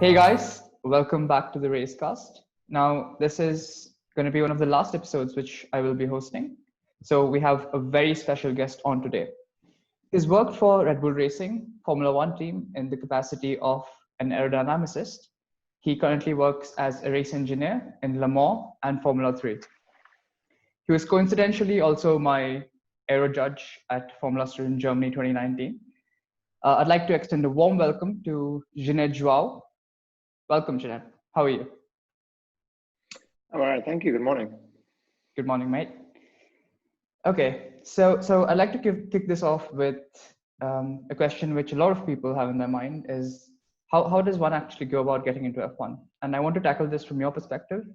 Hey guys, welcome back to the Racecast. Now, this is going to be one of the last episodes which I will be hosting. So, we have a very special guest on today. He's worked for Red Bull Racing Formula One team in the capacity of an aerodynamicist. He currently works as a race engineer in Le Mans and Formula 3. He was coincidentally also my aero judge at Formula Student Germany 2019. I'd like to extend a warm welcome to Jeanette Joao. Welcome, Jeanette. How are you? I'm all right, thank you. Good morning. Good morning, mate. Okay, so I'd like to kick this off with a question which a lot of people have in their mind is how does one actually go about getting into F1? And I want to tackle this from your perspective,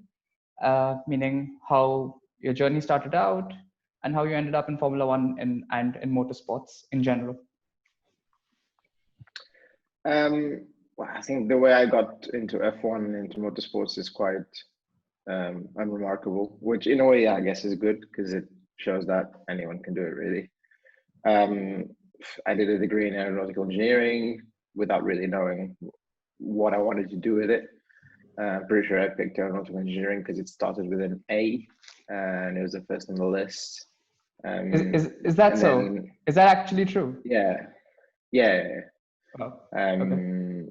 meaning how your journey started out and how you ended up in Formula One and in motorsports in general. Well, I think the way I got into F1, into motorsports, is quite unremarkable, which in a way, I guess, is good because it shows that anyone can do it, really. I did a degree in aeronautical engineering without really knowing what I wanted to do with it. I'm pretty sure I picked aeronautical engineering because it started with an A, and it was the first on the list. Is that so? Then, is that actually true? Yeah. Oh, okay.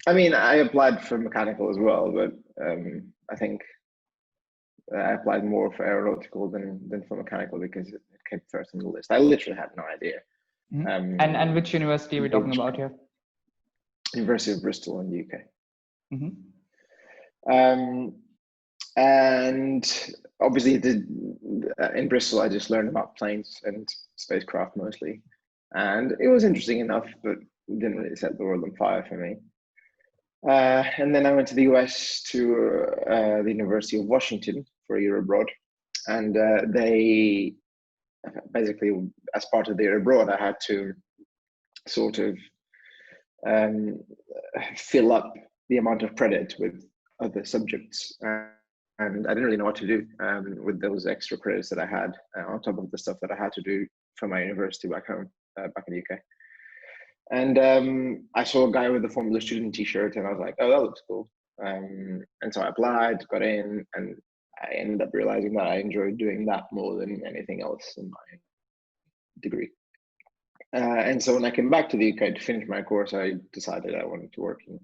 I mean, I applied for mechanical as well, but I think I applied more for aeronautical than for mechanical because it came first on the list. I literally had no idea. Mm-hmm. And which university are we talking about here? University of Bristol in the UK. Mm-hmm. And obviously, in Bristol, I just learned about planes and spacecraft mostly, and it was interesting enough, but it didn't really set the world on fire for me. And then I went to the US to the University of Washington for a year abroad. And they basically, as part of the year abroad, I had to sort of fill up the amount of credit with other subjects. And I didn't really know what to do with those extra credits that I had on top of the stuff that I had to do for my university back home, back in the UK. And I saw a guy with a Formula Student t-shirt and I was like, oh, that looks cool. And so I applied, got in, and I ended up realizing that I enjoyed doing that more than anything else in my degree. And so when I came back to the UK to finish my course, I decided I wanted to work in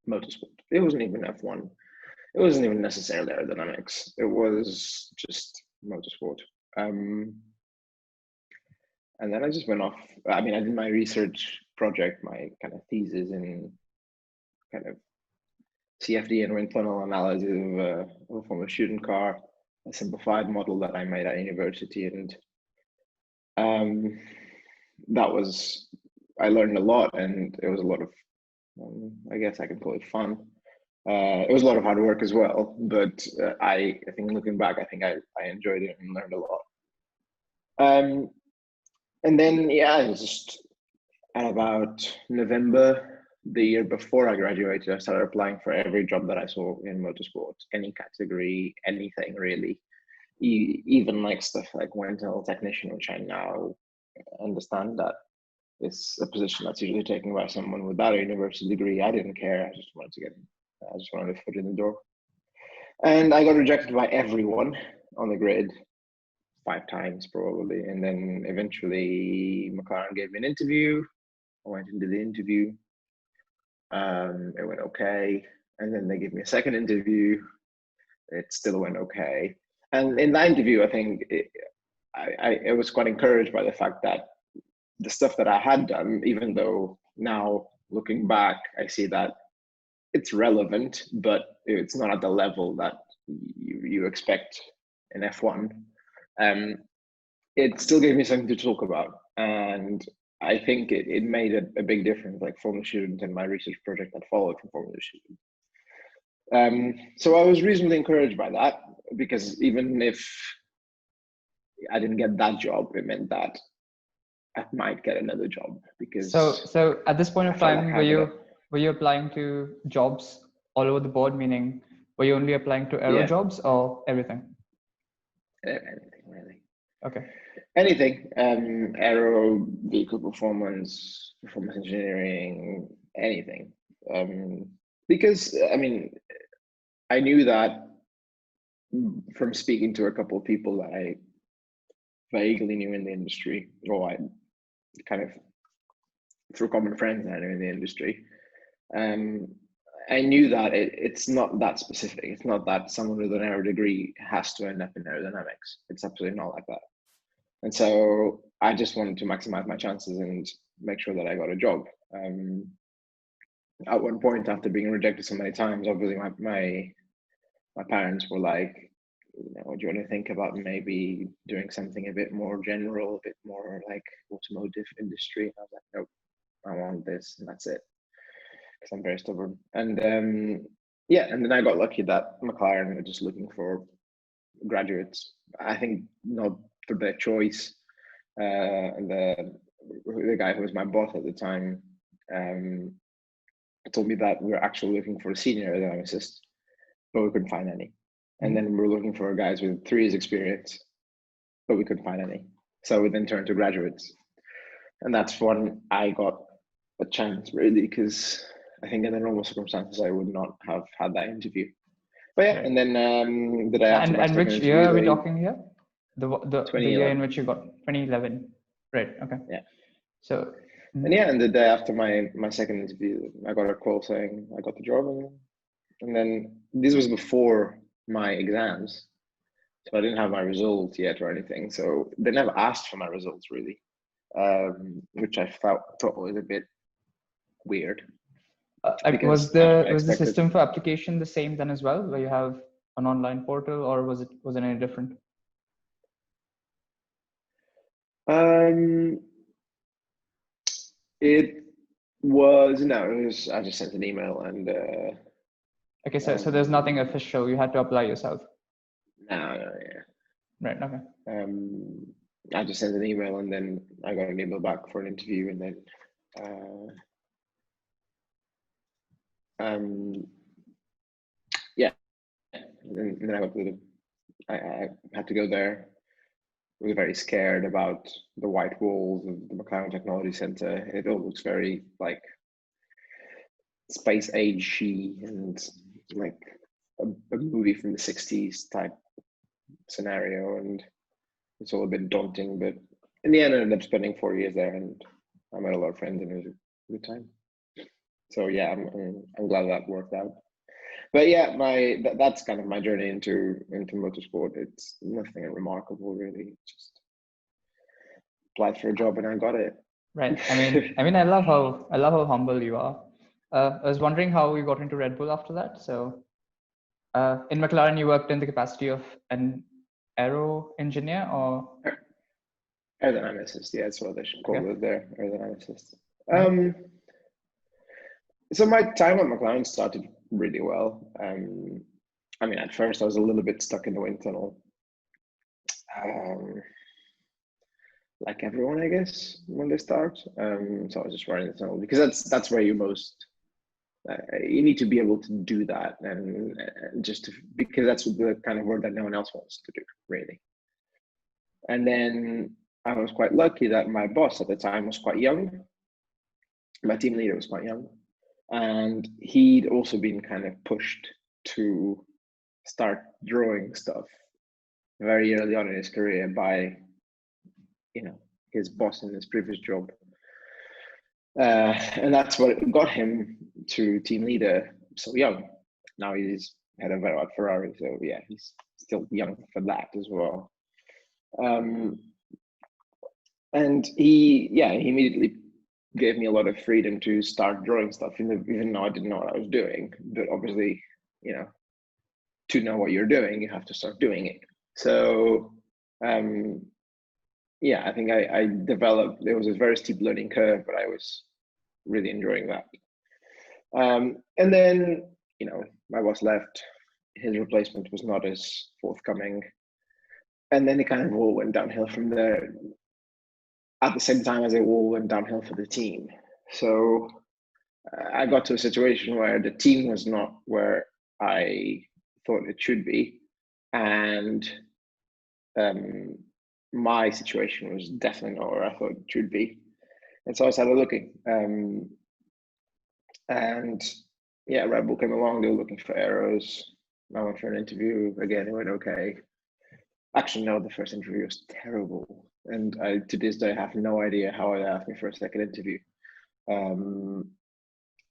motorsport. It wasn't even F1. It wasn't even necessarily aerodynamics. It was just motorsport. And then I just went off. I mean, I did my research project, my kind of thesis in kind of CFD and wind tunnel analysis of a Formula Student car, a simplified model that I made at university. And I learned a lot, and it was a lot of, I guess I can call it fun. It was a lot of hard work as well, but I think looking back, I think I enjoyed it and learned a lot. And then, yeah, I was just at about November, the year before I graduated, I started applying for every job that I saw in motorsport, any category, anything really. Even like stuff like wind tunnel technician, which I now understand that it's a position that's usually taken by someone without a university degree. I didn't care. I just wanted a foot in the door. And I got rejected by everyone on the grid. 5 times probably, and then eventually McLaren gave me an interview. I went into the interview. It went okay, and then they gave me a second interview. It still went okay, and in that interview, I think I was quite encouraged by the fact that the stuff that I had done, even though now looking back, I see that it's relevant, but it's not at the level that you expect in F1. It still gave me something to talk about, and I think it made a big difference, like Formula Student and my research project that followed from Formula Student. So I was reasonably encouraged by that, because even if I didn't get that job, it meant that I might get another job. Because so at this point of time, were you applying to jobs all over the board? Meaning, were you only applying to aero jobs or everything? Anything really. Okay. Anything, aero, vehicle performance engineering, anything. Because I mean, I knew that from speaking to a couple of people that I vaguely knew in the industry, or I kind of through common friends that I knew in the industry. I knew that it's not that specific. It's not that someone with an aero degree has to end up in aerodynamics. It's absolutely not like that. And so I just wanted to maximize my chances and make sure that I got a job. At one point, after being rejected so many times, obviously my parents were like, you know, do you want to think about maybe doing something a bit more general, a bit more like automotive industry? And I was like, nope, I want this, and that's it. Because I'm very stubborn. And yeah, and then I got lucky that McLaren were just looking for graduates. I think not for their choice. And the guy who was my boss at the time told me that we were actually looking for a senior aerodynamicist, but we couldn't find any. And then we were looking for guys with 3 years experience, but we couldn't find any. So we then turned to graduates. And that's when I got a chance, really, because I think in the normal circumstances, I would not have had that interview. But yeah, and then the day after my and which interview, year are we talking here? The year in 2011. which you got 2011, right? Okay. Yeah. So. And yeah, and the day after my second interview, I got a call saying I got the job, and then this was before my exams, so I didn't have my results yet or anything. So they never asked for my results really, which I thought was a bit weird. Was the system for application the same then as well, where you have an online portal, or was it any different? It was I just sent an email and. Okay, so there's nothing official. You had to apply yourself. No, yeah. Right. Okay. I just sent an email and then I got an email back for an interview, and then yeah, and then I got to I had to go there. I was very scared about the white walls of the McLaren Technology Center. It all looks very like space age-y and like a movie from the 60s type scenario, and it's all a bit daunting, but in the end I ended up spending 4 years there, and I met a lot of friends, and it was a good time. So yeah, I'm glad that worked out. But yeah, that's kind of my journey into motorsport. It's nothing remarkable really. Just applied for a job and I got it. Right. I mean, I love how humble you are. I was wondering how you got into Red Bull after that. So, in McLaren, you worked in the capacity of an aero engineer, or aerodynamicist. Yeah, that's what they should call it there. Aerodynamicist. So my time at McLaren started really well. I mean, at first I was a little bit stuck in the wind tunnel. Like everyone, I guess, when they start. So I was just running the tunnel because that's where you most you need to be able to do that, and because that's the kind of work that no one else wants to do, really. And then I was quite lucky that my boss at the time was quite young. My team leader was quite young, and he'd also been kind of pushed to start drawing stuff very early on in his career by, his boss in his previous job. And that's what got him to team leader so young. Now he's head of aero at Ferrari, so yeah, he's still young for that as well. And he immediately gave me a lot of freedom to start drawing stuff, even though I didn't know what I was doing. But obviously, to know what you're doing, you have to start doing it. So yeah, I think I developed, there was a very steep learning curve, but I was really enjoying that. And then, my boss left, his replacement was not as forthcoming. And then it kind of all went downhill from there at the same time as it all went downhill for the team. So I got to a situation where the team was not where I thought it should be. And my situation was definitely not where I thought it should be. And so I started looking. And yeah, Red Bull came along. They were looking for aeros. I went for an interview. Again, it went okay. Actually, no, the first interview was terrible, and I to this day have no idea how they asked me for a second interview. Um,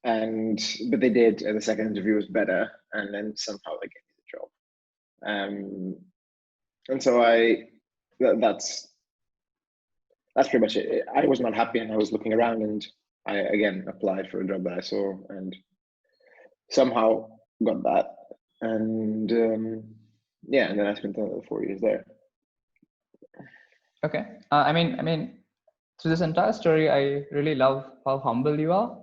but they did, and the second interview was better, and then somehow they gave me the job. And so that's pretty much it. I was not happy, and I was looking around, and I again applied for a job that I saw, and somehow got that. And yeah, and then I spent another 4 years there. Okay. I mean, through this entire story, I really love how humble you are,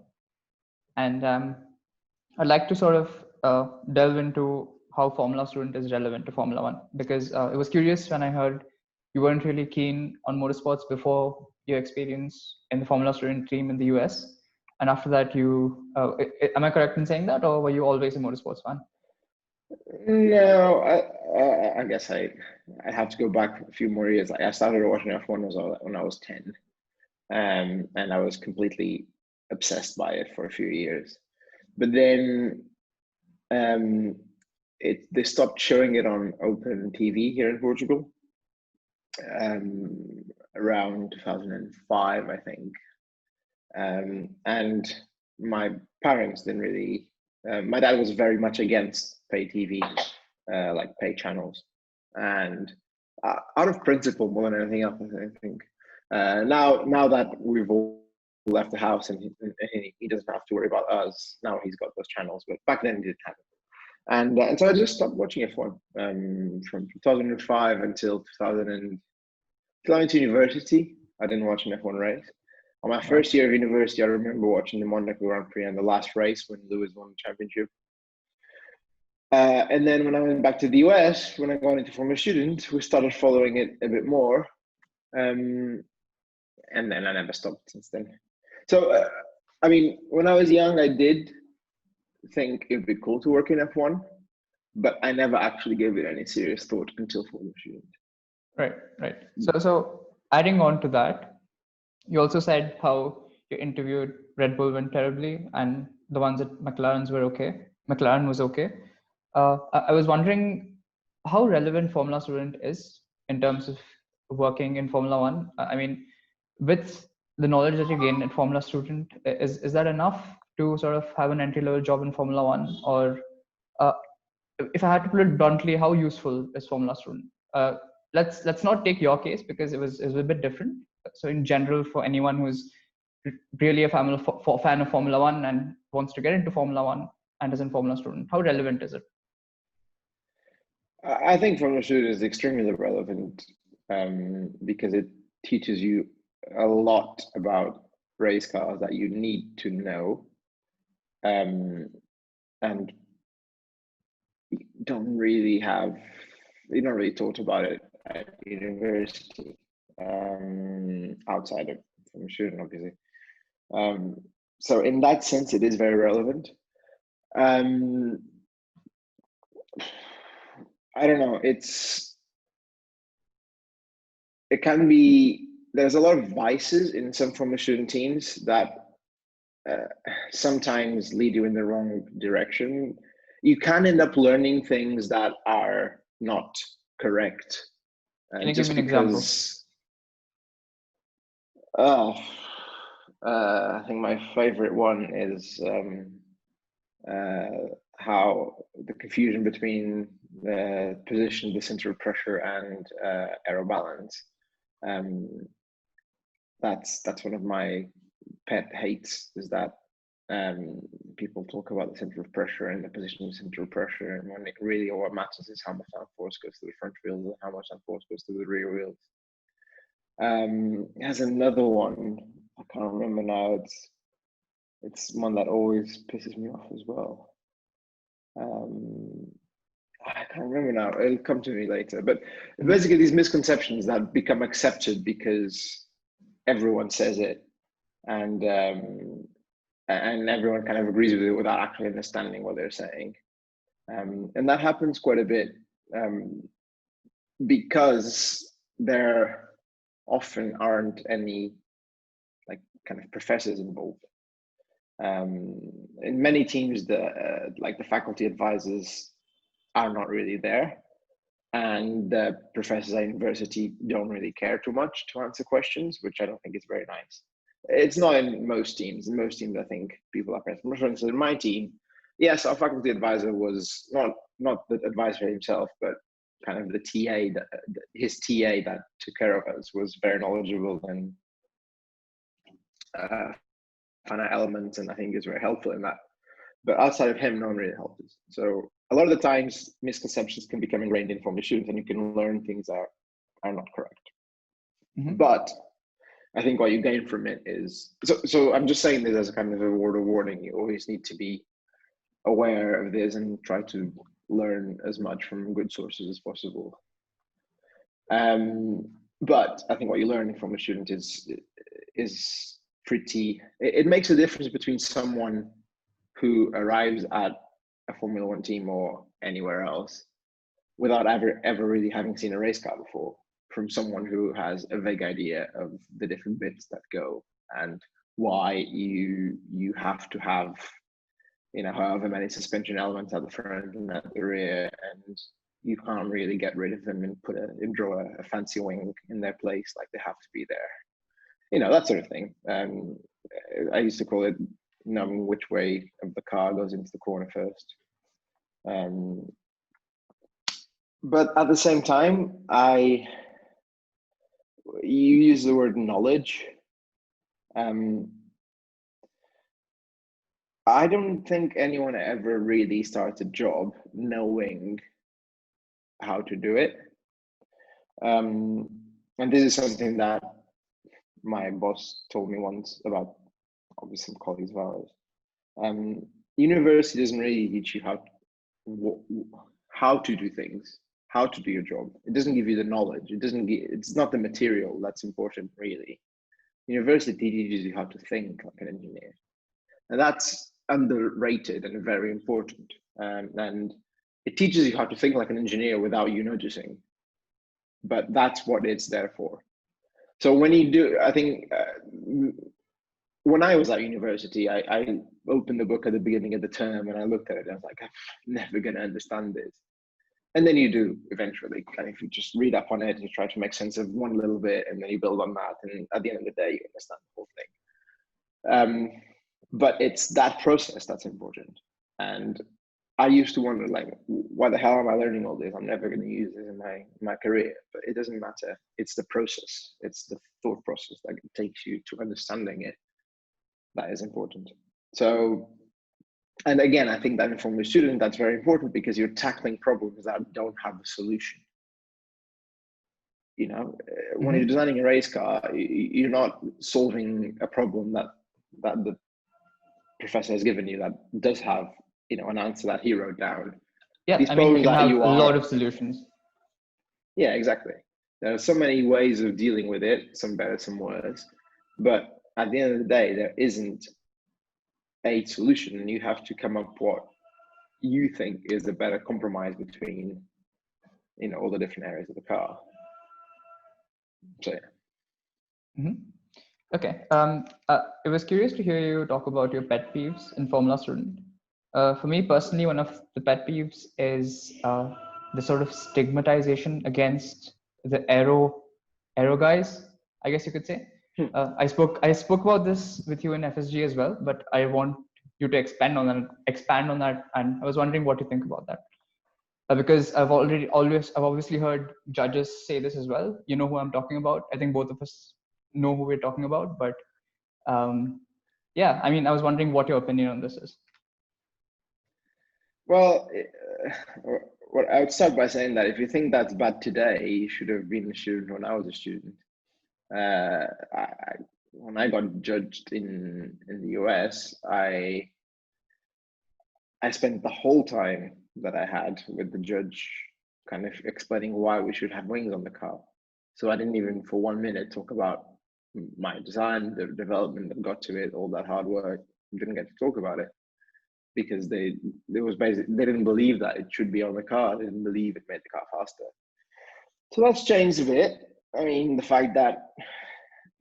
and I'd like to sort of delve into how Formula Student is relevant to Formula One, because it was curious when I heard you weren't really keen on motorsports before your experience in the Formula Student team in the US, and after that, am I correct in saying that, or were you always a motorsports fan? No, I guess I have to go back a few more years. I started watching F1 when I was 10, and I was completely obsessed by it for a few years. But then they stopped showing it on open TV here in Portugal around 2005, I think. And my parents didn't really. My dad was very much against pay TV, like pay channels, and out of principle more than anything else, I think. Now that we've all left the house and he doesn't have to worry about us, now he's got those channels, but back then he didn't have it. And so I just stopped watching F1 from 2005 until 2000 university. I didn't watch an F1 race. On my first year of university, I remember watching the Monaco Grand Prix and the last race when Lewis won the championship. And then when I went back to the US, when I got into Formula Student, we started following it a bit more. And then I never stopped since then. So, I mean, when I was young, I did think it'd be cool to work in F1, but I never actually gave it any serious thought until Formula Student. Right. So adding on to that, you also said how you interviewed Red Bull went terribly, and the ones at McLaren was okay. I was wondering how relevant Formula Student is in terms of working in Formula One. I mean, with the knowledge that you gain at Formula Student, is that enough to sort of have an entry-level job in Formula One? Or if I had to put it bluntly, how useful is Formula Student? Let's not take your case because it was a bit different. So in general, for anyone who's really a fan of Formula One and wants to get into Formula One and is in Formula Student, how relevant is it? I think Formula Student is extremely relevant because it teaches you a lot about race cars that you need to know, and you don't really talk about it at university outside of Formula Student, obviously. So in that sense, it is very relevant. I don't know. It can be. There's a lot of vices in some Formula Student teams that sometimes lead you in the wrong direction. You can end up learning things that are not correct. Can you give me an example? I think my favorite one is how the confusion between the position, the center of pressure, and aero balance. That's one of my pet hates, is that people talk about the center of pressure and the position of the center of pressure, and when it really what matters is how much downforce goes to the front wheels and how much downforce goes to the rear wheels. It has another one, I can't remember now. It's one that always pisses me off as well. I can't remember now. It'll come to me later. But basically, these misconceptions that become accepted because everyone says it, and everyone kind of agrees with it without actually understanding what they're saying, and that happens quite a bit because there often aren't any like kind of professors involved. In many teams, the faculty advisors are not really there, and the professors at university don't really care too much to answer questions, which I don't think is very nice. It's not in most teams. In most teams, I think people are present. For instance, in my team, yes, our faculty advisor was not the advisor himself, but kind of the TA, his TA that took care of us was very knowledgeable and finite elements, and I think is very helpful in that. But outside of him, no one really helped us. So a lot of the times, misconceptions can become ingrained in from the students, and you can learn things that are not correct. Mm-hmm. But I think what you gain from it is, so I'm just saying this as a kind of a word of warning. You always need to be aware of this and try to learn as much from good sources as possible. But I think what you learn from a student is pretty, it makes a difference between someone who arrives at a Formula One team or anywhere else without ever really having seen a race car before, from someone who has a vague idea of the different bits that go and why you have to have, however many suspension elements at the front and at the rear, and you can't really get rid of them and draw a fancy wing in their place, like they have to be there. That sort of thing. I used to call it knowing which way of the car goes into the corner first. But at the same time, you use the word knowledge. I don't think anyone ever really starts a job knowing how to do it. And this is something that my boss told me once about, obviously, some colleagues of ours. University doesn't really teach you how to do things, how to do your job. It doesn't give you the knowledge. It's not the material that's important, really. University teaches you how to think like an engineer. And that's underrated and very important. And it teaches you how to think like an engineer without you noticing. But that's what it's there for. So when you do, I think, when I was at university, I opened the book at the beginning of the term and I looked at it and I was like, I'm never going to understand this. And then you do eventually. And if you just read up on it and you try to make sense of one little bit and then you build on that, and at the end of the day, you understand the whole thing. But it's that process that's important. And I used to wonder, like, why the hell am I learning all this? I'm never going to use this in my career. But it doesn't matter. It's the process. It's the thought process that takes you to understanding it. That is important. So, and again, I think that from a student, that's very important because you're tackling problems that don't have a solution. When you're designing a race car, you're not solving a problem that the professor has given you that does have, an answer that he wrote down. Yeah, you can have a lot of solutions. Yeah, exactly. There are so many ways of dealing with it, some better, some worse. But at the end of the day, there isn't a solution, and you have to come up what you think is a better compromise between, all the different areas of the car. So yeah. Okay. I was curious to hear you talk about your pet peeves in Formula Student. For me personally, one of the pet peeves is the sort of stigmatization against the aero guys, I guess you could say. I spoke about this with you in FSG as well, but I want you to expand on that, and I was wondering what you think about that. Because I've obviously heard judges say this as well. You know who I'm talking about. I think both of us know who we're talking about, but yeah, I was wondering what your opinion on this is. Well, I would start by saying that if you think that's bad today, you should have been a student when I was a student. When I got judged in the US, I spent the whole time that I had with the judge kind of explaining why we should have wings on the car. So I didn't even for 1 minute talk about my design, the development that got to it, all that hard work. I didn't get to talk about it because they didn't believe that it should be on the car. They didn't believe it made the car faster. So that's changed a bit. The fact that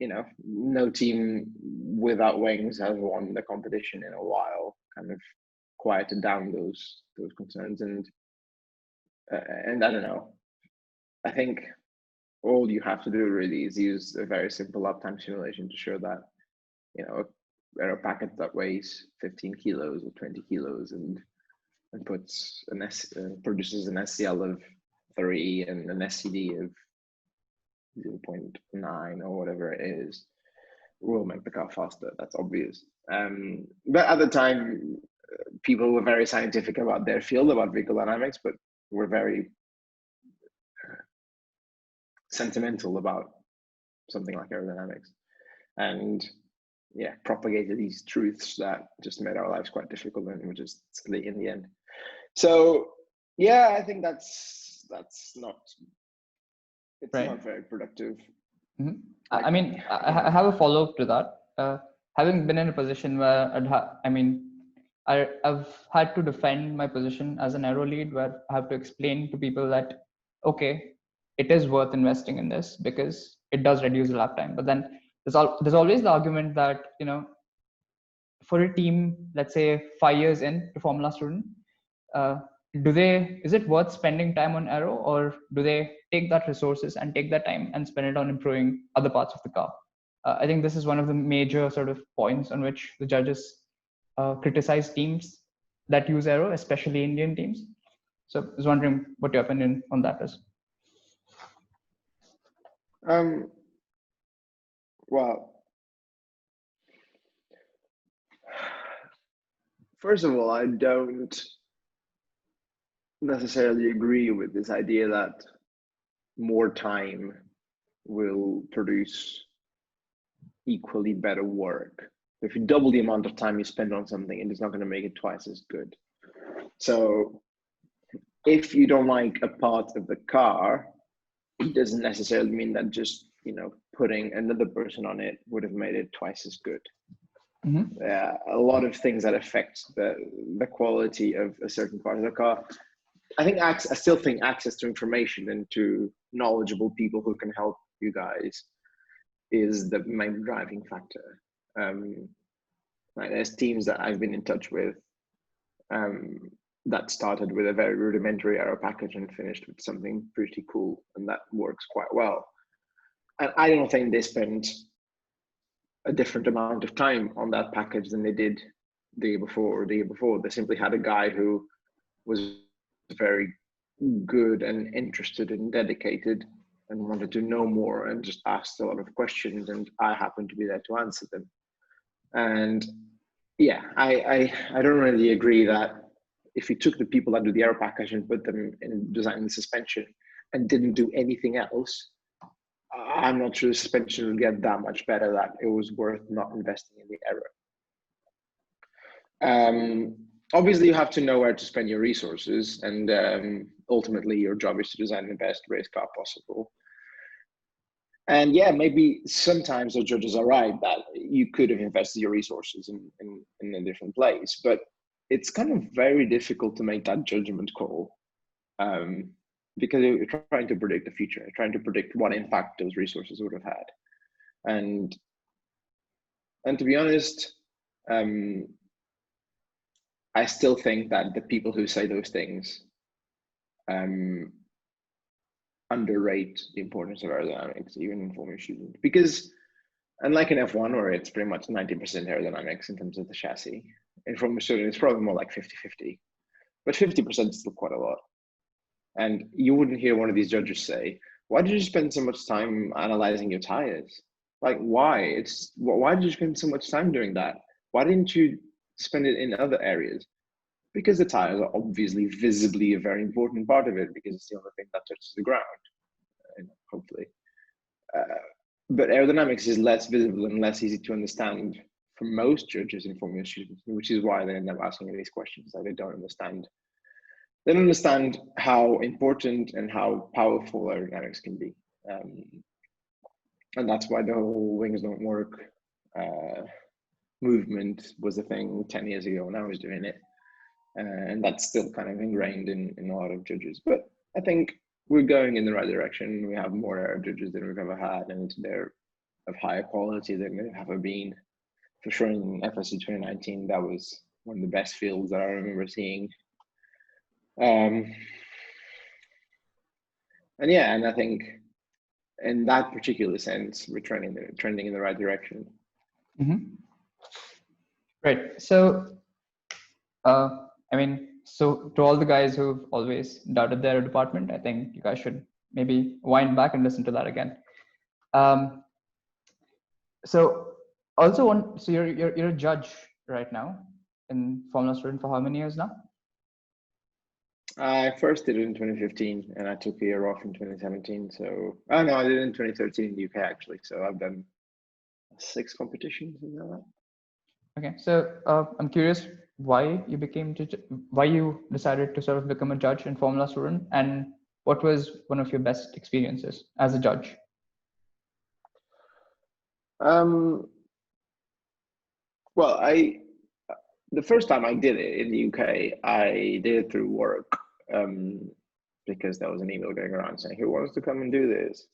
no team without wings has won the competition in a while. Kind of quieted down those concerns, and I don't know. I think all you have to do really is use a very simple uptime simulation to show that a aero packet that weighs 15 kilos or 20 kilos and puts produces an SCL of 3 and an SCD of 0.9 or whatever it is, will make the car faster. That's obvious. But at the time, people were very scientific about their field, about vehicle dynamics, but were very sentimental about something like aerodynamics, and propagated these truths that just made our lives quite difficult and were just silly in the end. So I think that's not, it's right. not very productive. Mm-hmm. I mean, I have a follow-up to that. Having been in a position where I've had to defend my position as an aero lead, where I have to explain to people that, okay, it is worth investing in this because it does reduce the lap time. But then there's always the argument that, for a team, let's say 5 years in to Formula Student, is it worth spending time on aero, or do they take that resources and take that time and spend it on improving other parts of the car? I think this is one of the major sort of points on which the judges criticize teams that use aero, especially Indian teams. So I was wondering what your opinion on that is. Well, first of all, I don't necessarily agree with this idea that more time will produce equally better work. If you double the amount of time you spend on something, it is not going to make it twice as good. So if you don't like a part of the car, it doesn't necessarily mean that just putting another person on it would have made it twice as good. Mm-hmm. A lot of things that affect the quality of a certain part of the car. I still think access to information and to knowledgeable people who can help you guys is the main driving factor. There's teams that I've been in touch with that started with a very rudimentary aero package and finished with something pretty cool, and that works quite well. And I don't think they spent a different amount of time on that package than they did the year before or the year before. They simply had a guy who was very good and interested and dedicated and wanted to know more and just asked a lot of questions, and I happened to be there to answer them. And I don't really agree that if you took the people that do the aero package and put them in designing the suspension and didn't do anything else, I'm not sure the suspension will get that much better that it was worth not investing in the aero. Obviously, you have to know where to spend your resources, and ultimately your job is to design the best race car possible. And maybe sometimes the judges are right that you could have invested your resources in a different place, but it's kind of very difficult to make that judgment call because you're trying to predict the future, you're trying to predict what impact those resources would have had. And to be honest, I still think that the people who say those things underrate the importance of aerodynamics, even in Formula Student. Because unlike in F1, where it's pretty much 90% aerodynamics in terms of the chassis, in Formula Student, it's probably more like 50-50. But 50% is still quite a lot. And you wouldn't hear one of these judges say, why did you spend so much time analyzing your tires? Like, why? Why did you spend so much time doing that? Why didn't you spend it in other areas? Because the tires are obviously visibly a very important part of it, because it's the only thing that touches the ground, hopefully. But aerodynamics is less visible and less easy to understand for most judges in Formula Students, which is why they end up asking these questions that they don't understand. They don't understand how important and how powerful aerodynamics can be. And that's why the whole wings don't work movement was a thing 10 years ago when I was doing it. And that's still kind of ingrained in a lot of judges. But I think we're going in the right direction. We have more aero judges than we've ever had, and they're of higher quality than they've ever been. For sure, in FSC 2019, that was one of the best fields that I remember seeing. And yeah, and I think in that particular sense, we're trending in the right direction. Mm-hmm. Right. So, I mean, so to all the guys who've always doubted their department, I think you guys should maybe wind back and listen to that again. So also so you're a judge right now in Formula Student for how many years now? I first did it in 2015, and I took a year off in 2017. So, oh no, I did it in 2013 in the UK actually. So I've done 6 competitions and all that. Okay, so I'm curious why you decided to sort of become a judge in Formula Student, and what was one of your best experiences as a judge? Well, the first time I did it in the UK, I did it through work, because there was an email going around saying, "Who wants to come and do this?"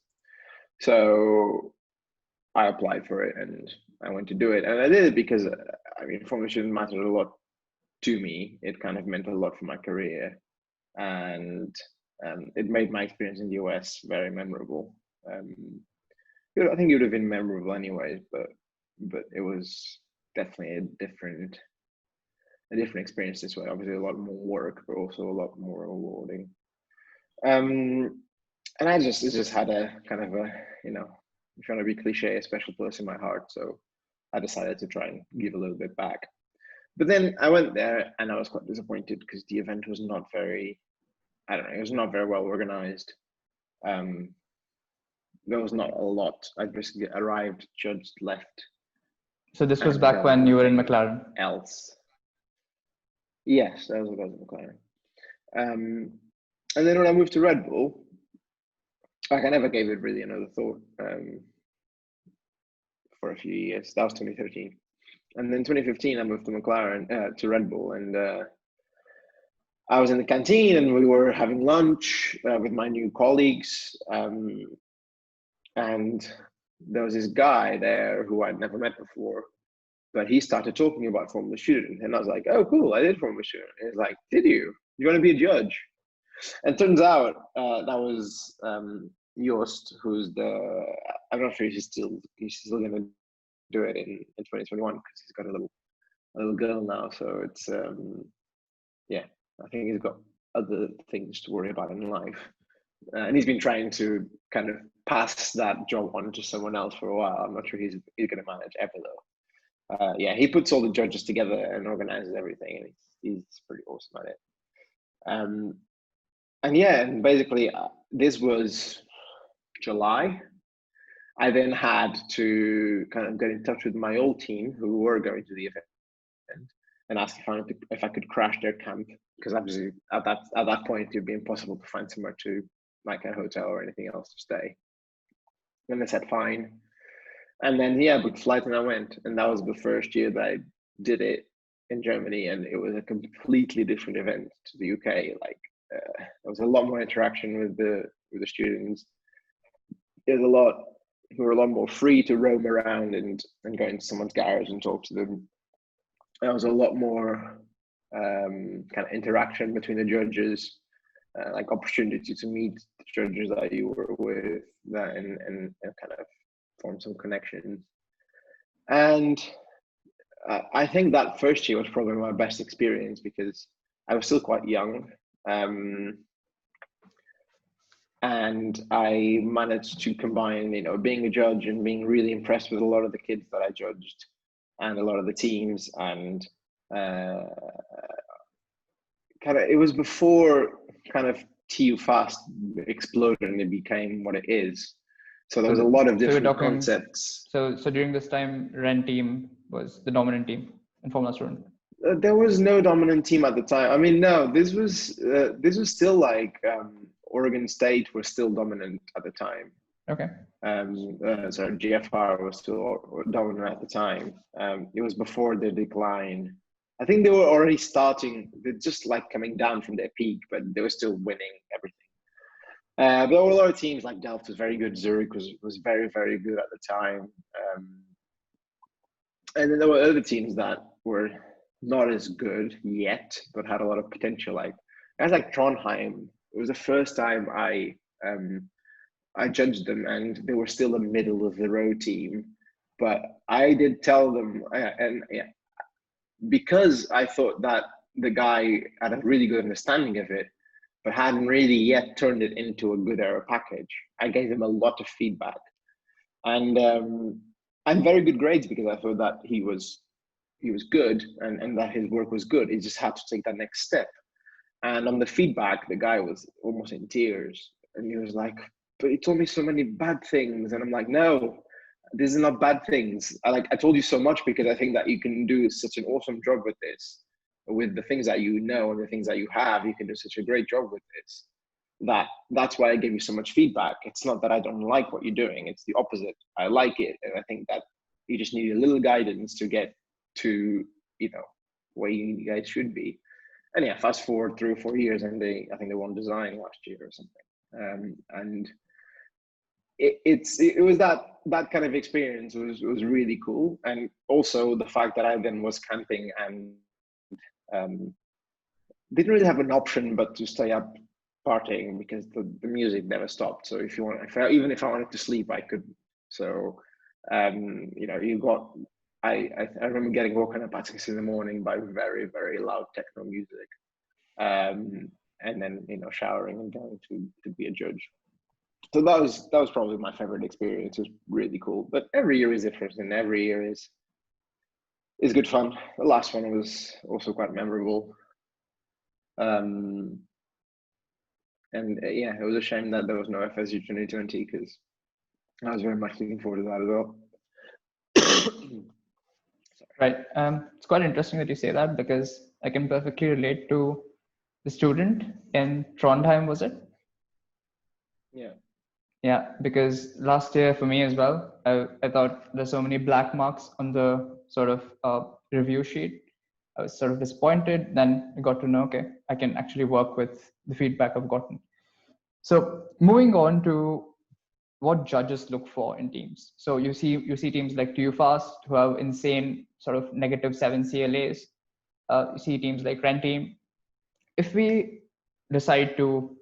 So I applied for it and I went to do it, and I did it because I mean, Formula Student mattered a lot to me. It kind of meant a lot for my career, and it made my experience in the US very memorable. I think it would have been memorable anyway, but it was definitely a different experience this way. Obviously, a lot more work, but also a lot more rewarding. And it just had a kind of a, I'm trying to be cliche, a special place in my heart. So I decided to try and give a little bit back. But then I went there and I was quite disappointed because the event was not very, I don't know, it was not very well organized. There was not a lot. I basically arrived, judged, left. So this was back when you were in McLaren? Else. Yes, that was when I was in McLaren. And then when I moved to Red Bull, like I never gave it really another thought for a few years. That was 2013. And then 2015, I moved to McLaren, to Red Bull, and I was in the canteen and we were having lunch with my new colleagues. And there was this guy there who I'd never met before, but he started talking about Formula Student. And I was like, "Oh, cool, I did Formula Student." And he's like, "Did you? You want to be a judge?" And turns out that was Joost, who's I'm not sure he's still going to do it in 2021 because he's got a little girl now. So it's, yeah, I think he's got other things to worry about in life. And he's been trying to kind of pass that job on to someone else for a while. I'm not sure he's going to manage ever though. Yeah, he puts all the judges together and organizes everything, and he's pretty awesome at it. And yeah, and basically this was July. I then had to kind of get in touch with my old team who were going to the event and ask if I could crash their camp, because obviously at that point it would be impossible to find somewhere to, like a hotel or anything else, to stay. And they said fine. And then yeah, I booked flight and I went, and that was the first year that I did it in Germany, and it was a completely different event to the UK. Like there was a lot more interaction with the students. There's who were a lot more free to roam around and go into someone's garage and talk to them. There was a lot more kind of interaction between the judges, like opportunity to meet the judges that you were with, and kind of form some connections. And I think that first year was probably my best experience because I was still quite young. And I managed to combine, being a judge and being really impressed with a lot of the kids that I judged and a lot of the teams. And it was before kind of TU Fast exploded and it became what it is. So there was a lot of different concepts. So during this time, Ren team was the dominant team in Formula Student. There was no dominant team at the time. I mean, no, this was still like Oregon State was still dominant at the time. Okay. So GFR was still dominant at the time. It was before the decline. I think they were already starting. They're just like coming down from their peak, but they were still winning everything. But there were a lot of teams like Delft was very good. Zurich was very, very good at the time. And then there were other teams that were not as good yet, but had a lot of potential. Like guys like Trondheim. It was the first time I judged them, and they were still a middle of the road team. But I did tell them, and yeah, because I thought that the guy had a really good understanding of it, but hadn't really yet turned it into a good aero package. I gave him a lot of feedback, and very good grades because I thought that he was good and that his work was good. He just had to take that next step. And on the feedback, the guy was almost in tears, and he was like, "But he told me so many bad things," and I'm like, "No, this is not bad things. I told you so much because I think that you can do such an awesome job with this, with the things that you know and the things that you have. You can do such a great job with this. That's why I gave you so much feedback. It's not that I don't like what you're doing. It's the opposite. I like it, and I think that you just need a little guidance to get to where you guys should be." And yeah, fast forward 3 or 4 years, and I think they won design last year or something. And it was that kind of experience was really cool, and also the fact that I then was camping and didn't really have an option but to stay up partying because the music never stopped. So even if I wanted to sleep, I could. So you got. I remember getting woken up at 6 in the morning by very, very loud techno music, and then showering and going to be a judge. So that was probably my favorite experience. It was really cool. But every year is different, and every year is good fun. The last one was also quite memorable. And yeah, it was a shame that there was no FSU 2020 because I was very much looking forward to that as well. Right. It's quite interesting that you say that because I can perfectly relate to the student in Trondheim, was it? Yeah. Yeah, because last year for me as well, I thought there's so many black marks on the sort of review sheet. I was sort of disappointed. Then I got to know, okay, I can actually work with the feedback I've gotten. So moving on to what judges look for in teams. So you see teams like TUFast who have insane sort of -7 CLAs. You see teams like Renteam. If we decide to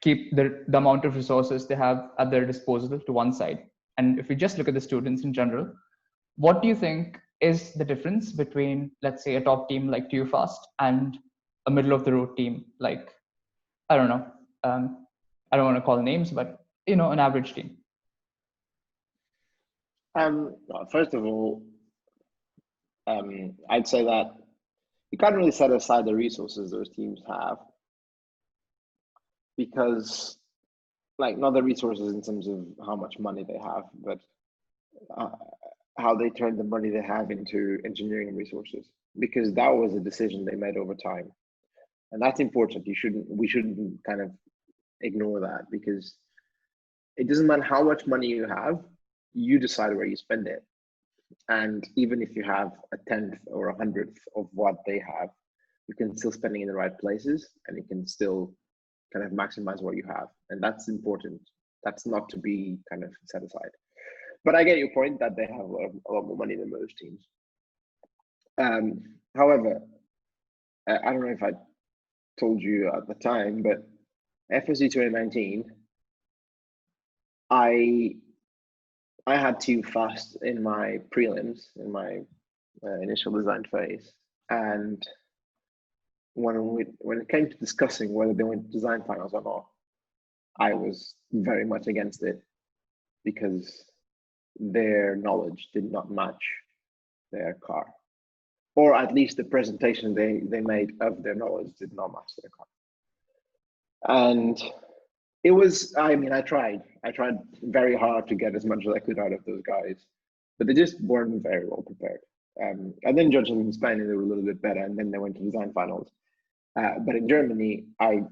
keep the amount of resources they have at their disposal to one side, and if we just look at the students in general, what do you think is the difference between, let's say, a top team like TUFast and a middle of the road team like, I don't know, I don't want to call names, but an average team? First of all, I'd say that you can't really set aside the resources those teams have because, like, not the resources in terms of how much money they have, but how they turn the money they have into engineering resources, because that was a decision they made over time, and that's important. We shouldn't kind of ignore that, because it doesn't matter how much money you have, you decide where you spend it. And even if you have a 10th or a 100th of what they have, you can still spend it in the right places, and you can still kind of maximize what you have. And that's important. That's not to be kind of set aside. But I get your point that they have a lot more money than most teams. However, I don't know if I told you at the time, but FSU 2019, I had TUFast in my prelims, in my initial design phase, and when it came to discussing whether they went to design finals or not, I was very much against it because their knowledge did not match their car, or at least the presentation they made of their knowledge did not match their car. And it was, I mean, I tried very hard to get as much as I could out of those guys, but they just weren't very well prepared. I then judged them in Spain, and they were a little bit better, and then they went to design finals. But in Germany, I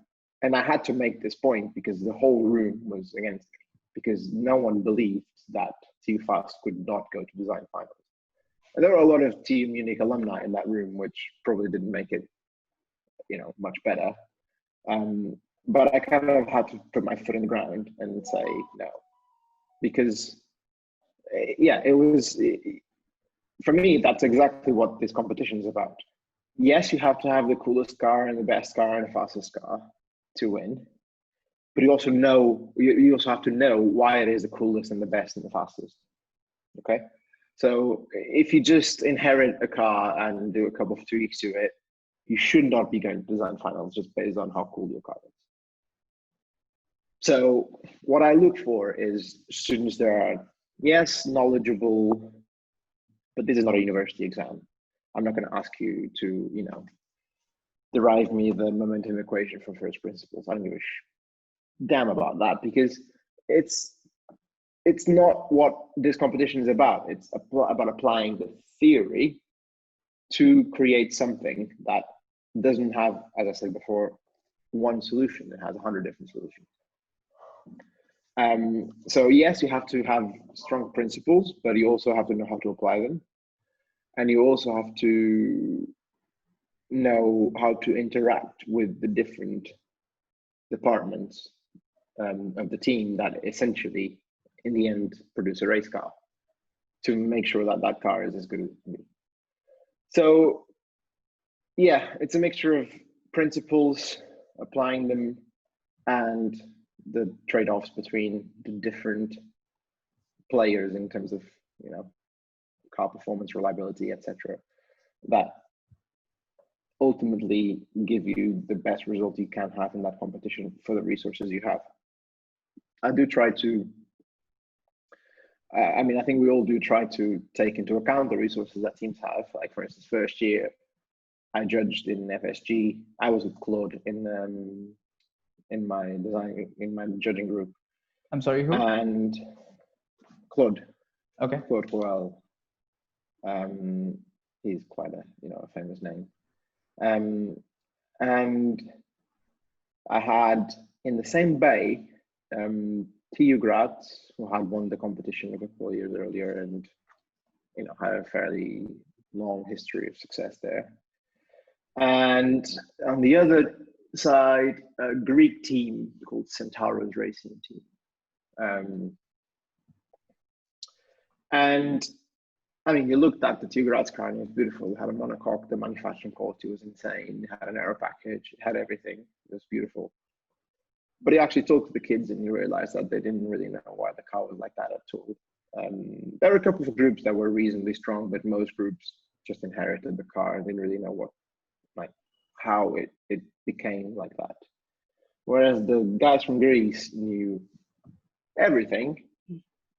had to make this point because the whole room was against me, because no one believed that TUFast could not go to design finals. And there were a lot of TU Munich alumni in that room, which probably didn't make it, much better. but I kind of had to put my foot in the ground and say no, because yeah, it was, for me, that's exactly what this competition is about. Yes, you have to have the coolest car and the best car and the fastest car to win, but you also know, you also have to know why it is the coolest and the best and the fastest. Okay. So if you just inherit a car and do a couple of tweaks to it, you should not be going to design finals just based on how cool your car is. So what I look for is students that are, yes, knowledgeable, but this is not a university exam. I'm not going to ask you to, derive me the momentum equation from first principles. I don't give a damn about that, because it's not what this competition is about. It's about applying the theory to create something that doesn't have, as I said before, one solution. It has 100 different solutions. So yes, you have to have strong principles, but you also have to know how to apply them. And you also have to know how to interact with the different departments of the team that essentially, in the end, produce a race car, to make sure that that car is as good as it can be. So yeah, it's a mixture of principles, applying them, and the trade-offs between the different players in terms of, car performance, reliability, etc., that ultimately give you the best result you can have in that competition for the resources you have. I do try to, I think we all do try to take into account the resources that teams have. Like, for instance, first year, I judged in FSG. I was with Claude in my judging group. I'm sorry, who? And Claude. Okay. Claude Powell. He's quite a famous name. And I had in the same bay TU Graz, who had won the competition a couple of years earlier and had a fairly long history of success there. And on the other side, a Greek team called Centauros Racing Team. And you looked at the TU Graz car and it was beautiful. It had a monocoque, the manufacturing quality was insane. It had an aero package, it had everything. It was beautiful. But you actually talked to the kids and you realized that they didn't really know why the car was like that at all. There were a couple of groups that were reasonably strong, but most groups just inherited the car and didn't really know how it became like that. Whereas the guys from Greece knew everything,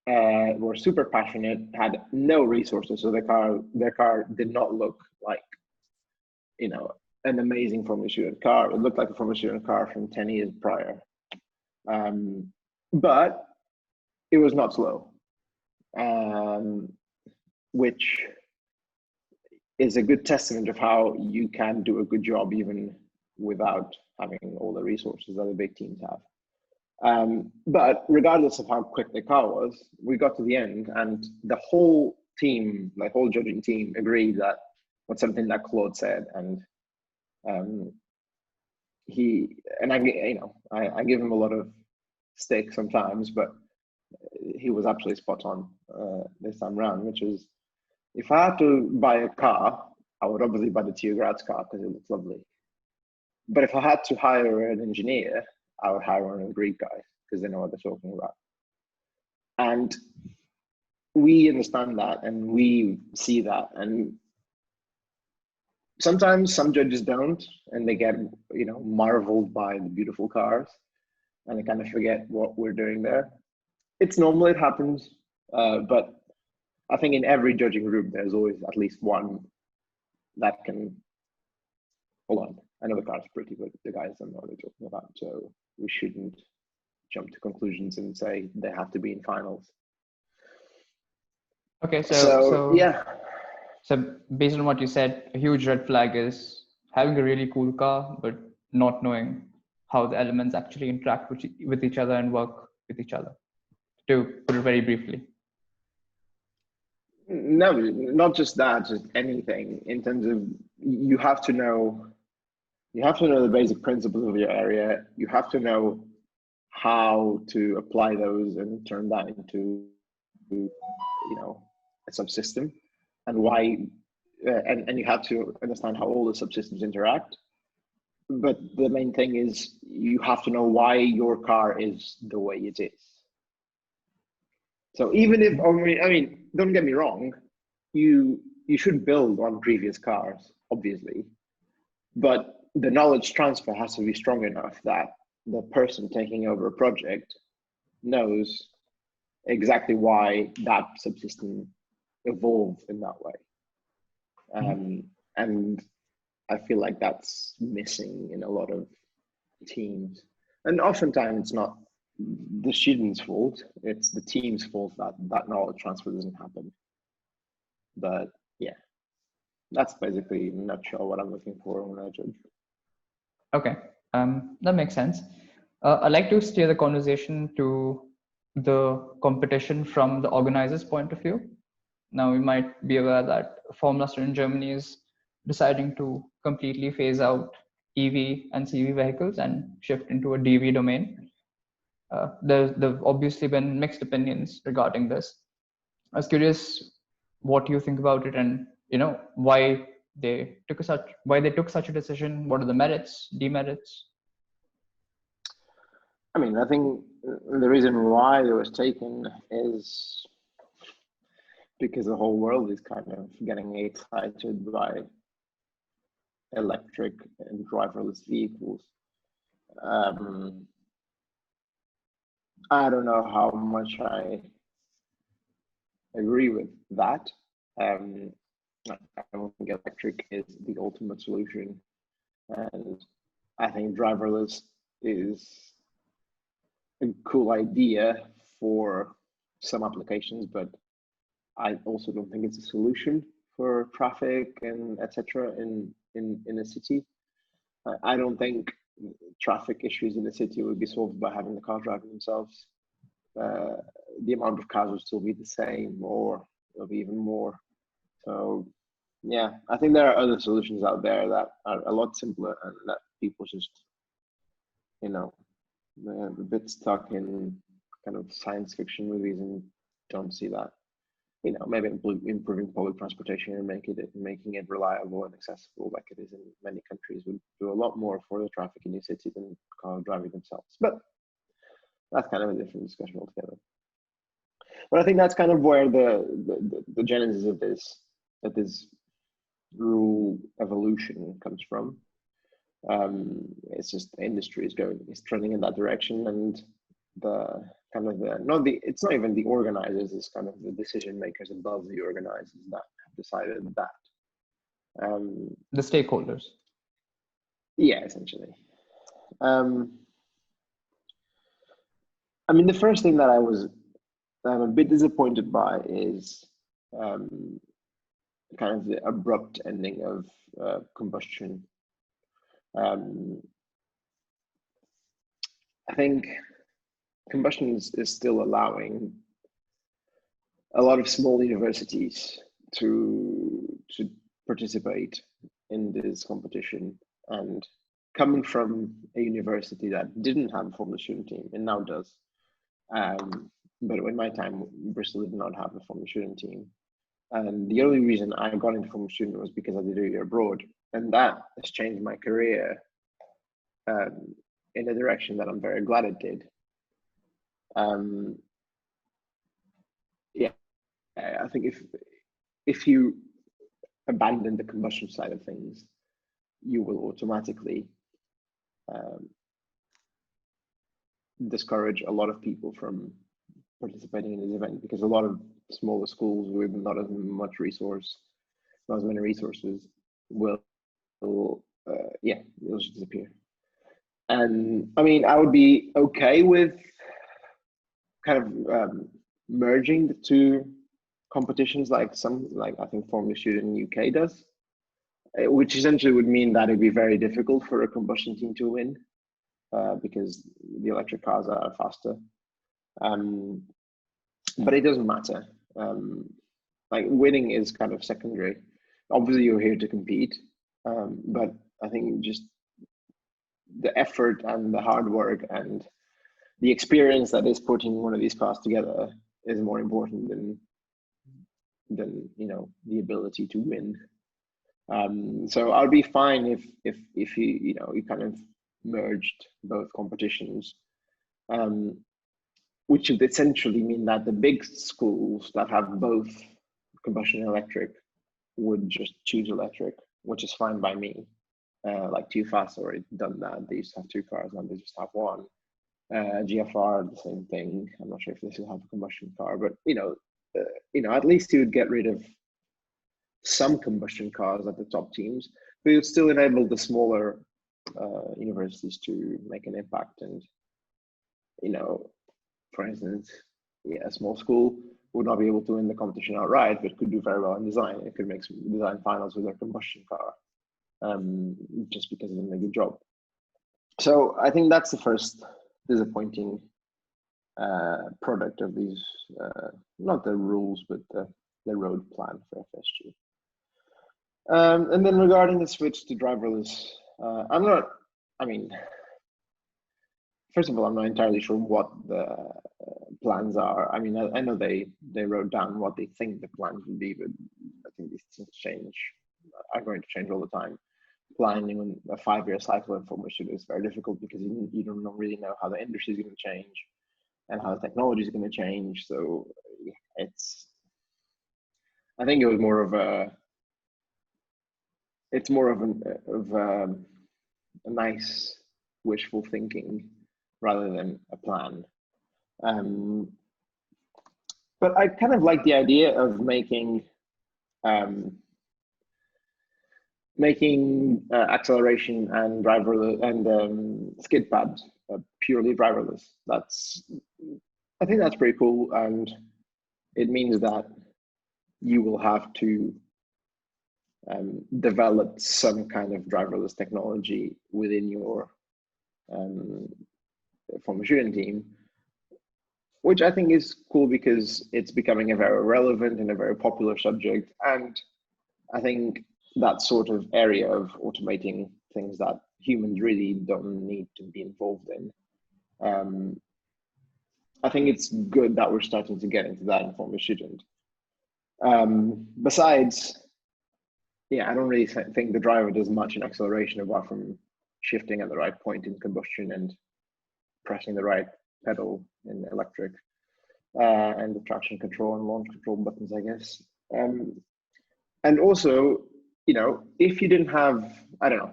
were super passionate, had no resources, so their car did not look like an amazing Formula Student car. It looked like a Formula Student car from 10 years prior, but it was not slow, which is a good testament of how you can do a good job even without having all the resources that the big teams have. But regardless of how quick the car was, we got to the end and the whole team, the whole judging team, agreed that was something that Claude said. And I give him a lot of stick sometimes, but he was absolutely spot on this time around, which is, if I had to buy a car, I would obviously buy the TU Graz car because it looks lovely. But if I had to hire an engineer, I would hire one of the Greek guys because they know what they're talking about. And we understand that and we see that. And sometimes some judges don't, and they get, marveled by the beautiful cars and they kind of forget what we're doing there. It's normal, it happens. But I think in every judging group, there's always at least one that can, hold on, I know the car's pretty, but the guys don't know what they're talking about. So we shouldn't jump to conclusions and say they have to be in finals. Okay, so yeah. So based on what you said, a huge red flag is having a really cool car, but not knowing how the elements actually interact with each other and work with each other, to put it very briefly. No, not just that, just anything in terms of, you have to know you have to know the basic principles of your area. You have to know how to apply those and turn that into, a subsystem, and why, and you have to understand how all the subsystems interact. But the main thing is you have to know why your car is the way it is. So even if, I mean, don't get me wrong, you should build on previous cars, obviously, but the knowledge transfer has to be strong enough that the person taking over a project knows exactly why that subsystem evolved in that way. And I feel like that's missing in a lot of teams. And oftentimes it's not the student's fault, it's the team's fault that that knowledge transfer doesn't happen. But yeah, that's basically in a nutshell what I'm looking for when I judge. Okay, that makes sense. I'd like to steer the conversation to the competition from the organizer's point of view. Now, you might be aware that Formula Student Germany is deciding to completely phase out EV and CV vehicles and shift into a DV domain. There've obviously been mixed opinions regarding this. I was curious what you think about it, and why they took such a decision. What are the merits, demerits? I mean, I think the reason why it was taken is because the whole world is kind of getting excited by electric and driverless vehicles. I don't know how much I agree with that. I don't think electric is the ultimate solution, and I think driverless is a cool idea for some applications, but I also don't think it's a solution for traffic and etc. in a city. I don't think traffic issues in the city would be solved by having the cars driving themselves. The amount of cars will still be the same, or it'll be even more. So yeah, I think there are other solutions out there that are a lot simpler and that people just, they're a bit stuck in kind of science fiction movies and don't see that. Maybe improving public transportation and making it reliable and accessible like it is in many countries would do a lot more for the traffic in your city than cars driving themselves. But that's kind of a different discussion altogether. But I think that's kind of where the genesis of this rule evolution comes from. It's just the industry is trending in that direction, and it's not even the organizers, it's kind of the decision makers above the organizers that have decided that. The stakeholders. Yeah, essentially. I mean, the first thing that I'm a bit disappointed by is kind of the abrupt ending of combustion. I think combustion is still allowing a lot of small universities to participate in this competition, and coming from a university that didn't have a Formula Student team and now does, but in my time Bristol did not have a Formula Student team, and the only reason I got into Formula Student was because I did a year abroad, and that has changed my career in a direction that I'm very glad it did. Yeah, I think if you abandon the combustion side of things, you will automatically discourage a lot of people from participating in this event, because a lot of smaller schools with not as many resources will they'll just disappear. And I mean, I would be okay with kind of merging the two competitions, like I think Formula Student in the UK does, which essentially would mean that it'd be very difficult for a combustion team to win because the electric cars are faster. But it doesn't matter. Like, winning is kind of secondary. Obviously, you're here to compete, but I think just the effort and the hard work and the experience that is putting one of these cars together is more important than the ability to win. So I'll be fine if you kind of merged both competitions, which would essentially mean that the big schools that have both combustion and electric would just choose electric, which is fine by me. Like TUFAS already done that. They used to have two cars, now they just have one. GFR, the same thing. I'm not sure if this will have a combustion car, but at least you would get rid of some combustion cars at the top teams, but it would still enable the smaller universities to make an impact. And for instance, a small school would not be able to win the competition outright, but could do very well in design. It could make some design finals with their combustion car, just because it didn't make a good job. So I think that's the first disappointing product of these, not the rules, but the road plan for FSG. And then regarding the switch to driverless, first of all, I'm not entirely sure what the plans are. I mean, I know they wrote down what they think the plans would be, but I think these things are going to change all the time. Planning a 5-year cycle in Formula is very difficult because you don't really know how the industry is going to change and how the technology is going to change. So I think it was more of a nice wishful thinking rather than a plan. But I kind of like the idea of making acceleration and driverless and skid pads purely driverless. I think that's pretty cool, and it means that you will have to develop some kind of driverless technology within your Formula Student team, which I think is cool because it's becoming a very relevant and a very popular subject. And I think that sort of area of automating things that humans really don't need to be involved in, I think it's good that we're starting to get into that in Formula Student. Besides, I don't really think the driver does much in acceleration apart from shifting at the right point in combustion and pressing the right pedal in electric, and the traction control and launch control buttons, I guess. And also, if you didn't have, I don't know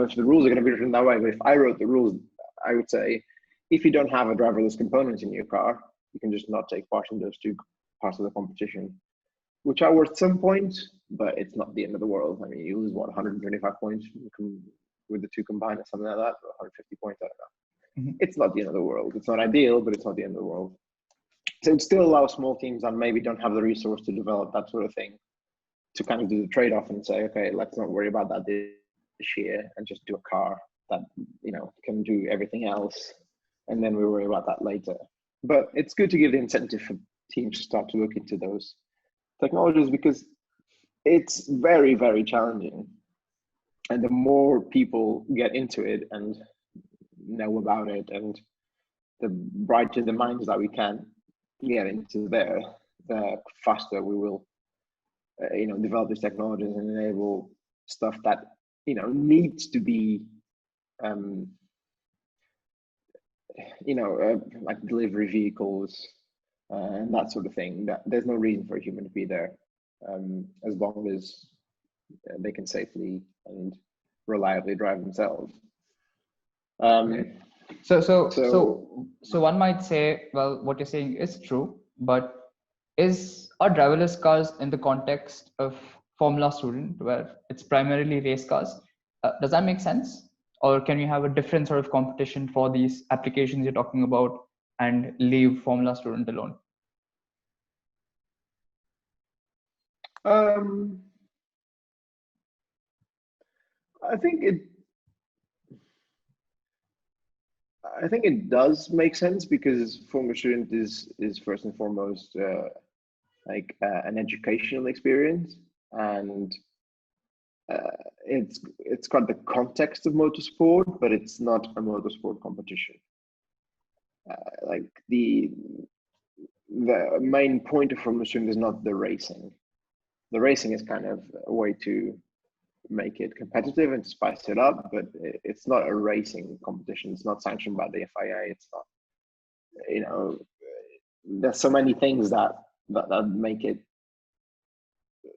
if the rules are going to be written that way, but if I wrote the rules, I would say, if you don't have a driverless component in your car, you can just not take part in those two parts of the competition, which are worth some points, but it's not the end of the world. I mean, you lose 125 points with the two combined or something like that, or 150 points, I don't know. Mm-hmm. It's not the end of the world. It's not ideal, but it's not the end of the world. So it still allows small teams that maybe don't have the resource to develop that sort of thing to kind of do the trade-off and say, okay, let's not worry about that this year and just do a car that, can do everything else. And then we worry about that later. But it's good to give the incentive for teams to start to look into those technologies because it's very, very challenging. And the more people get into it and know about it, and the brighter the minds that we can get into there, the faster we will, develop these technologies and enable stuff that, needs to be, like delivery vehicles and that sort of thing. That there's no reason for a human to be there, as long as they can safely and reliably drive themselves. So one might say, well, what you're saying is true, but are driverless cars in the context of Formula Student, where it's primarily race cars? Does that make sense? Or can you have a different sort of competition for these applications you're talking about and leave Formula Student alone? I think it does make sense because Formula Student is first and foremost an educational experience, and it's got the context of motorsport, but it's not a motorsport competition. Like the main point of Formula Student is not the racing. The racing is kind of a way to make it competitive and to spice it up, but it's not a racing competition. It's not sanctioned by the FIA. It's not, there's so many things that make it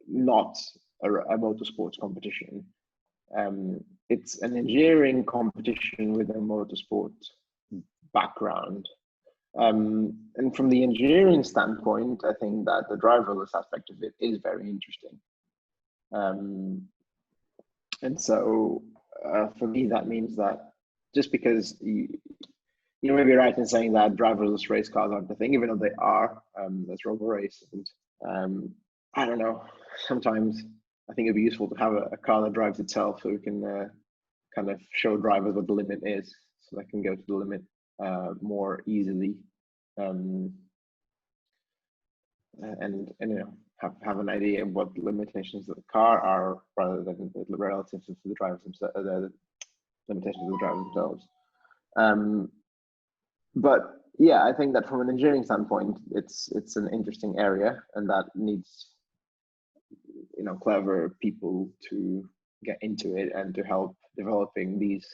not a motorsports competition. It's an engineering competition with a motorsport background. And from the engineering standpoint, I think that the driverless aspect of it is very interesting. And so for me, that means that just because you may be right in saying that driverless race cars aren't the thing, even though they are, there's Robo Race. And I don't know, sometimes I think it'd be useful to have a car that drives itself so we can kind of show drivers what the limit is, so they can go to the limit more easily, and have an idea of what the limitations of the car are, rather than the relative to the drivers themselves, the limitations of the drivers themselves. But yeah, I think that from an engineering standpoint, it's an interesting area, and that needs clever people to get into it and to help developing these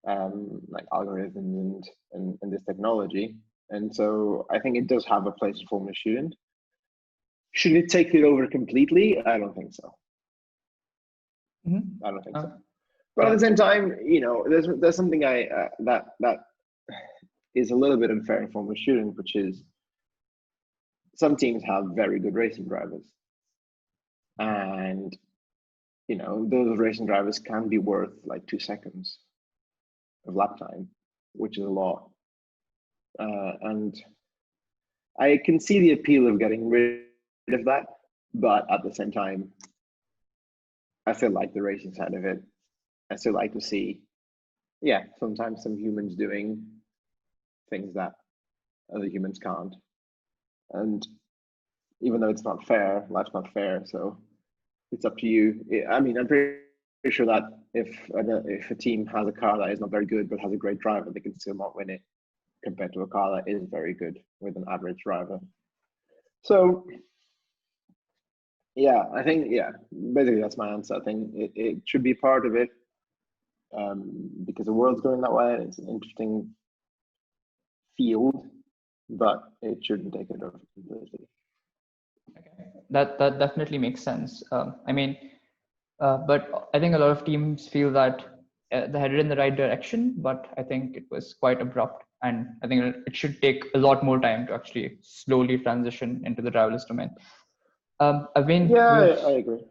like algorithms and this technology. And so I think it does have a place for Formula Student. Should it take it over completely? I don't think so. I don't think so. But at the same time, there's something that is a little bit unfair in Formula Student, which is some teams have very good racing drivers, and those racing drivers can be worth like 2 seconds of lap time, which is a lot. And I can see the appeal of getting rid of that, but at the same time, I still like the racing side of it. I still like to see, sometimes some humans doing things that other humans can't. And even though it's not fair, life's not fair, so it's up to you. I mean, I'm pretty sure that if a team has a car that is not very good but has a great driver, they can still not win it compared to a car that is very good with an average driver. So yeah, I think, basically that's my answer. I think it should be part of it, because the world's going that way. It's an interesting field, but it shouldn't take it over completely. Okay. That definitely makes sense. But I think a lot of teams feel that they're headed in the right direction, but I think it was quite abrupt, and I think it should take a lot more time to actually slowly transition into the driverless domain. I agree.